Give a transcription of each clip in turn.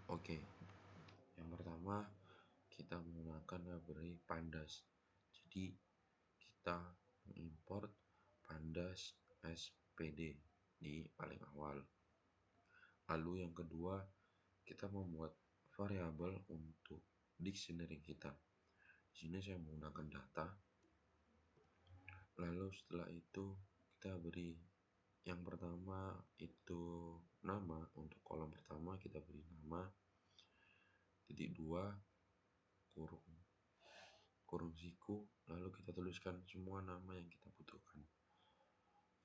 Oke, yang pertama kita menggunakan library Pandas. Jadi kita mengimport Pandas SPD di paling awal. Lalu yang kedua, kita membuat variabel untuk dictionary kita. Di sini saya menggunakan data. Lalu setelah itu kita beri yang pertama itu nama. Untuk kolom pertama kita beri nama titik 2 kurung siku, lalu kita tuliskan semua nama yang kita butuhkan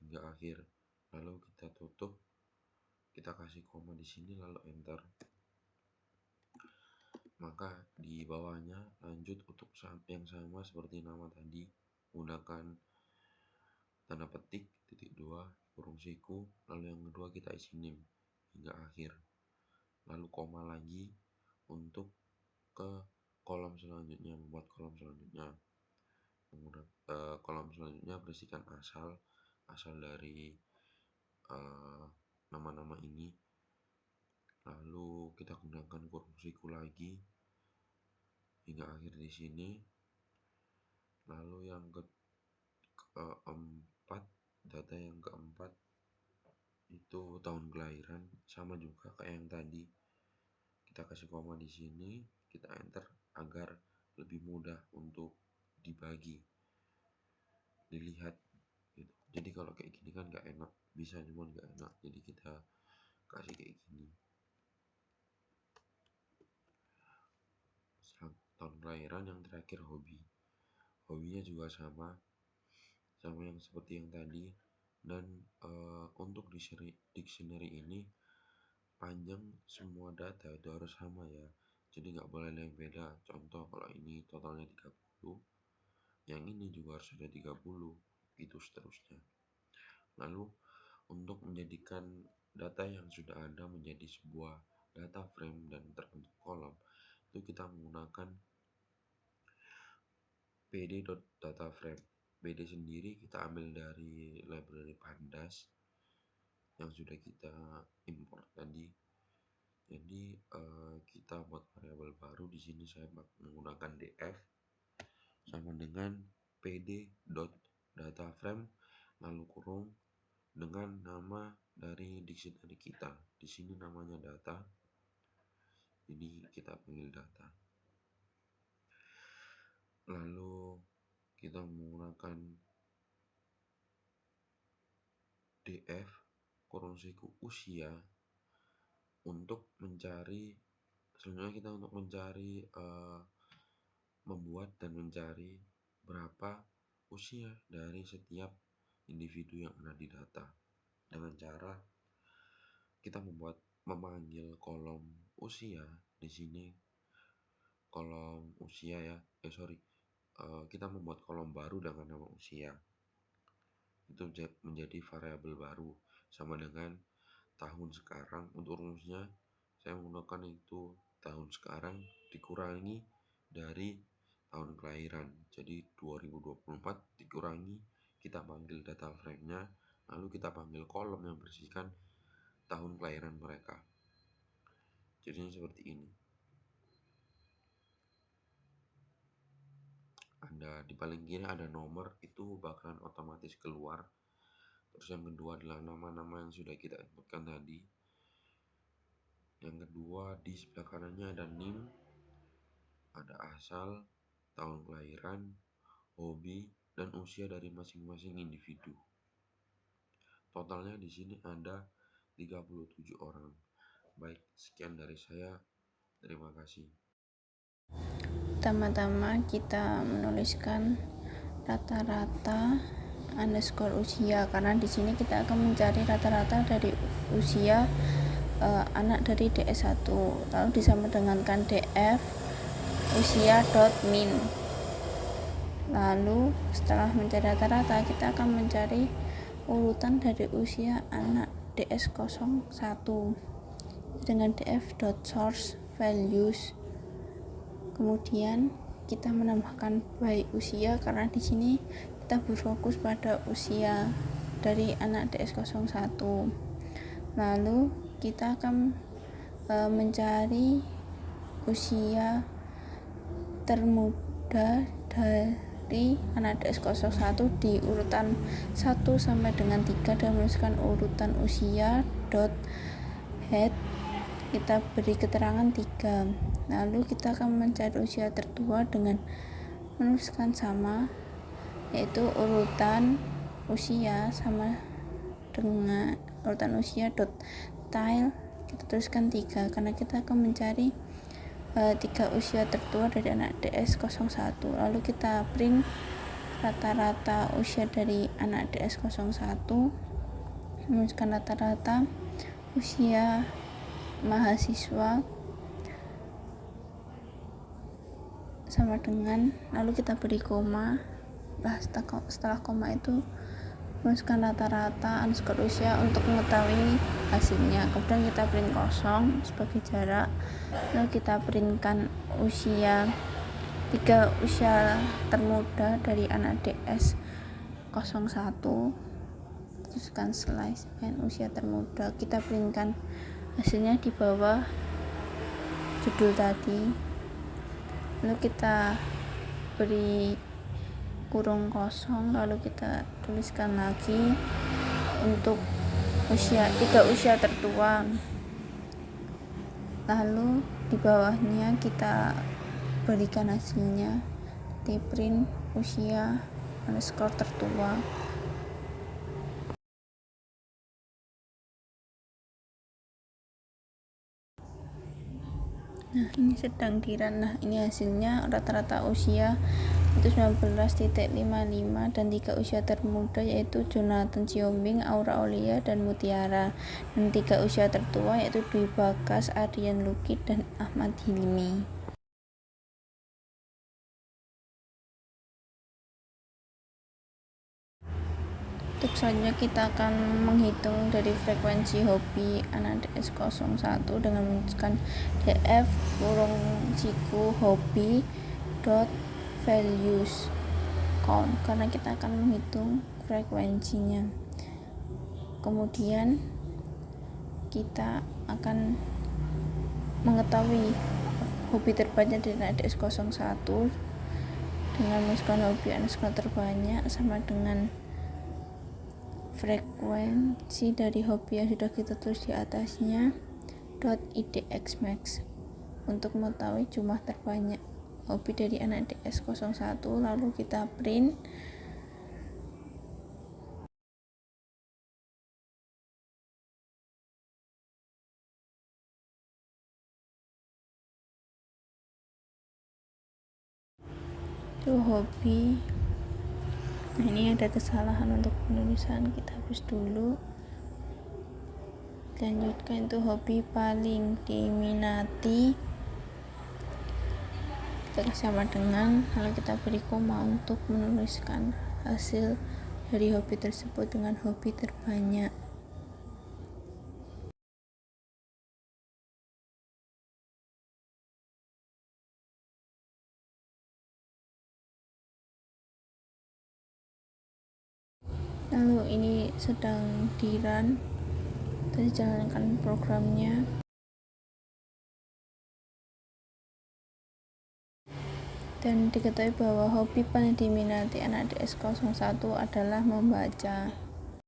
hingga akhir. Lalu kita tutup, kita kasih koma di sini, lalu enter. Maka di bawahnya lanjut untuk yang sama seperti nama tadi, gunakan tanda petik titik 2 kurung siku, lalu yang kedua kita isi name hingga akhir, lalu koma lagi untuk ke kolom selanjutnya, membuat kolom selanjutnya. Kolom selanjutnya berisikan asal dari nama-nama ini, lalu kita gunakan kurung siku lagi hingga akhir di sini. Lalu yang keempat, data yang keempat itu tahun kelahiran, sama juga kayak yang tadi, kita kasih koma di sini, kita enter agar lebih mudah untuk dilihat gitu. Jadi kalau kayak gini kan nggak enak, bisa cuman nggak enak, jadi kita kasih kayak gini. Tahun kelahiran, yang terakhir hobinya juga sama yang seperti yang tadi. Dan untuk dictionary ini panjang semua data itu harus sama ya, jadi nggak boleh ada yang beda. Contoh, kalau ini totalnya 30, yang ini juga harus ada 30, itu seterusnya. Lalu untuk menjadikan data yang sudah ada menjadi sebuah data frame dan terbentuk kolom, itu kita menggunakan pd.dataframe. PD sendiri kita ambil dari library Pandas yang sudah kita import tadi. Jadi kita buat variabel baru di sini. Saya menggunakan df sama dengan pd.dataframe lalu kurung dengan nama dari dictionary kita. Di sini namanya data, jadi kita panggil data. Lalu kita menggunakan df kurung siku usia untuk mencari, sebenarnya kita untuk mencari membuat dan mencari berapa usia dari setiap individu yang ada di data, dengan cara kita memanggil kolom usia. Di sini kolom usia ya, kita membuat kolom baru dengan nama usia, itu menjadi variabel baru sama dengan tahun sekarang. Untuk rumusnya saya menggunakan itu tahun sekarang dikurangi dari tahun kelahiran, jadi 2024 dikurangi, kita panggil data frame-nya, lalu kita panggil kolom yang berisikan tahun kelahiran mereka. Jadinya seperti ini. Ada di paling kiri ada nomor, itu bakalan otomatis keluar. Terus yang kedua adalah nama-nama yang sudah kita inputkan tadi. Yang kedua di sebelah kanannya ada NIM, ada asal, tahun kelahiran, hobi, dan usia dari masing-masing individu. Totalnya di sini ada 37 orang. Baik, sekian dari saya. Terima kasih. Pertama-tama kita menuliskan rata-rata underscore usia, karena di sini kita akan mencari rata-rata dari usia anak dari DS1. Lalu disama dengankan df usia.min. Lalu setelah mencari rata-rata, kita akan mencari urutan dari usia anak DS01 dengan df.source_values. Kemudian kita menambahkan by usia, karena di sini kita berfokus pada usia dari anak DS01. Lalu kita akan mencari usia termuda dari anak DS01 di urutan 1 sampai dengan 3 dan menuliskan urutan usia head, kita beri keterangan 3. Lalu kita akan mencari usia tertua dengan menuliskan sama, yaitu urutan usia sama dengan urutan usia tile, kita tuliskan 3 karena kita akan mencari 3 usia tertua dari anak DS01. Lalu kita print rata-rata usia dari anak DS01, menuliskan rata-rata usia mahasiswa sama dengan, lalu kita beri koma. Setelah koma itu menuliskan rata-rata underscore usia untuk mengetahui hasilnya. Kemudian kita print kosong sebagai jarak, lalu kita printkan usia 3 usia termuda dari anak DS01, tuliskan slice and usia termuda, kita printkan hasilnya di bawah judul tadi. Lalu kita beri kurung kosong, lalu kita tuliskan lagi untuk 3 usia tertua. Lalu di bawahnya kita berikan hasilnya di print usia underscore tertua. Nah, ini sedang di-run. Nah, ini hasilnya rata-rata usia itu 19.55 dan 3 usia termuda yaitu Jonathan Siombing, Aura Aulia, dan Mutiara, dan 3 usia tertua yaitu Dwi Bagas, Ardian Luki, dan Ahmad Hilmi. Untuk selanjutnya kita akan menghitung dari frekuensi hobi anak DS01 dengan menuliskan df siku hobi values count karena kita akan menghitung frekuensinya. Kemudian kita akan mengetahui hobi terbanyak dari anak DS01 dengan menuliskan hobi underscore terbanyak sama dengan frekuensi dari hobi yang sudah kita tulis di atasnya .idxmax untuk mengetahui jumlah terbanyak hobi dari anak DS01. Lalu kita print itu hobi. Nah, ini ada kesalahan untuk penulisan, kita hapus dulu. Lanjutkan, itu hobi paling diminati, kita sama dengan, lalu kita beri koma untuk menuliskan hasil dari hobi tersebut dengan hobi terbanyak. Lalu ini sedang di-run, kita jalankan programnya. Dan diketahui bahwa hobi paling diminati anak DS01 adalah membaca.